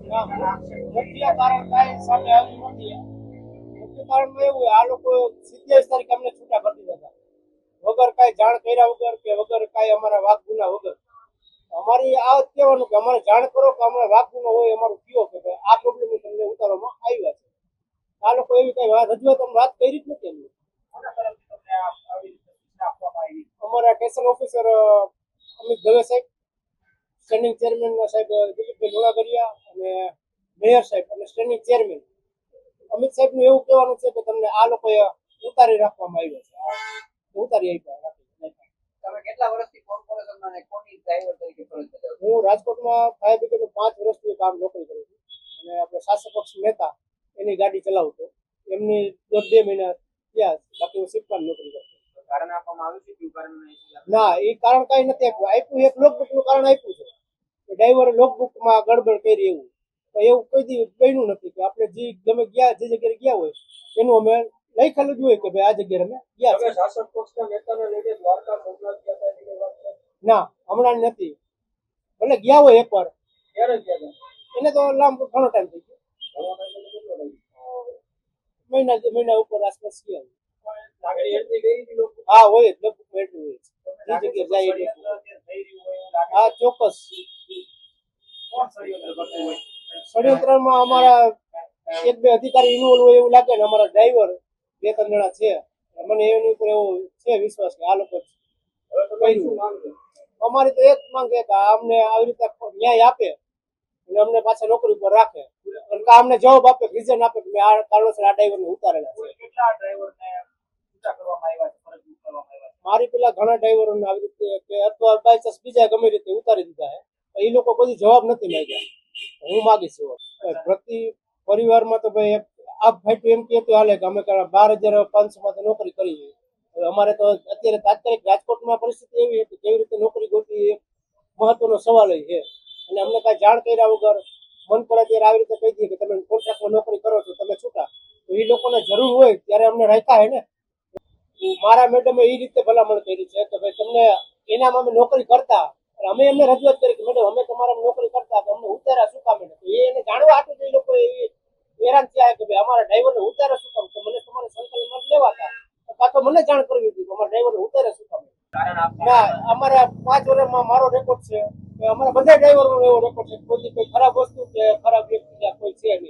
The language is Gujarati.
મુખ્ય કારણ કાંઈ સામે આવ્યું નથી. મુખ્ય કારણ એવું હોય, આ લોકો 27 તારીખે અમને છૂટા કરી દીધા હતા વગર કાંઈ જાણ કર્યા વગર કે વગર કાંઈ અમારા વાક ગુના વગર. અમારી આ જ કહેવાનું કે અમારે જાણ કરો કે અમારે વાક ગુનો હોય અમારું કયો કે ભાઈ આ પ્રોબ્લેમ તમને ઉતારવામાં આવ્યા છે. આ લોકો એવી કઈ રજૂઆત વાત કરી જ નથી એમની. અમારા સ્ટેશન ઓફિસર અમિત દવે સાહેબ, સ્ટેન્ડિંગ ચેરમેન સાહેબ દિલીપભાઈ લોણાગરિયા અને મેયર સાહેબ અને સ્ટેન્ડિંગ ચેરમેન અમિત સાહેબનું એવું કહેવાનું છે કે તમને આ લોકોએ ઉતારી રાખવામાં આવ્યા છે, ઉતારી આપ્યા. તમે કેટલા વર્ષથી કોર્પોરેશનમાં અને કોની ડ્રાઈવર તરીકે ફરજ બજાવો? હું રાજકોટમાં ફાયર બ્રિગેડનું 5 વર્ષથી કામ નોકરી કરું છું અને આપણે શાસક પક્ષ નેતા એની ગાડી ચલાવતો. એમની 1.5 મહિના થયા, બાકી હું શિપમાં નોકરી કરતો. કારણ આપવામાં આવ્યું છે કે ના, એ કારણ કઈ નથી આપ્યું. આપ્યું એક લોકબુક નું કારણ આપ્યું છે કે ડ્રાઈવરે લોકબુકમાં ગડબડ કરી એવું. તો એવું કોઈ દી બન્યું નથી કે આપણે જે ગમે ગયા જે જગ્યાએ ગયા હોય એનું અમે લખેલું જ હોય કે ભાઈ આ જગ્યાએ અમે ગયા છે. શાસક પક્ષના નેતાને લઈને દ્વારકા સોમનાથ ગયા હતા એની વાત છે? ના, હમણાં નથી. ભલે ગયા હોય એકવાર. ક્યારે ગયા હતા? એને તો લાંબો ઘણો ટાઈમ થઈ ગયો, મહિના ઉપર આસપાસ ગયા. હા હોય જ, લગભગ એટલું હોય છે. જે જગ્યાએ જાય હા ચોક્કસ. ષડયંત્રમાં અમારા 1-2 અધિકારી ઇન્વોલ્વ હોય એવું લાગે ને. અમારા ડ્રાઈવર 2-3 જણા છે. મને એની ઉપર એવો છે વિશ્વાસ કે આ લોકો અમારી તો એક માંગ છે કે અમને આવી રીતે ન્યાય આપે અને અમને પાછા નોકરી ઉપર રાખે અને અમને જવાબ આપે, રીઝન આપે કે આ કારણોસર આ ડ્રાઈવરને ઉતારેલા છે. કેટલા ડ્રાઈવરને છૂટા કરવામાં આવ્યા છે, ફરજ કરવામાં આવ્યા છે? મારી પેલા ઘણા ડ્રાઈવરોને આવી રીતે કે અથવા બાય ચાન્સ બીજા ગમે રીતે ઉતારી દીધા છે. એ લોકો બધી જવાબ નથી માંગ્યા. હું માગીશ પ્રતિ પરિવારમાં તો ભાઈ આ ફાઈટ એમ કહેતું હાલે કે અમે 12,500 માં નોકરી કરી. અમારે તો અત્યારે તાત્કાલિક રાજકોટમાં પરિસ્થિતિ એવી હતી કેવી રીતે નોકરી ગોતવી એ મહત્વનો સવાલ છે. અને અમને કાંઈ જાણ કર્યા વગર મન પડે ત્યારે આવી રીતે કહી દઈએ કે તમે કોન્ટ્રાક્ટમાં નોકરી કરો છો, તમે છૂટા. તો એ લોકોને જરૂર હોય ત્યારે અમને રાખ્યા હે ને. મારા મેડમે એ રીતે ભલામણ કરી છે કે ભાઈ તમને એનામાં અમે નોકરી કરતા, અમે એમને રજૂઆત કરી કે મેડમ અમે તમારા નોકરી કરતા તો અમને ઉતાર્યા શું કામ? એને જાણવા હતું એ લોકો હેરાન થયા કે ભાઈ અમારા ડ્રાઈવરને ઉતારે શું કામ? તો મને તમારે સંકલનમાં લેવા હતા, કાં તો મને જાણ કરવી હતી કે અમારા ડ્રાઈવરને ઉતારે શું કામ? ના, અમારા 5 વર્ષમાં મારો રેકોર્ડ છે કે અમારા બધા ડ્રાઈવરનો એવો રેકોર્ડ છે કોઈ ખરાબ વસ્તુ કે ખરાબ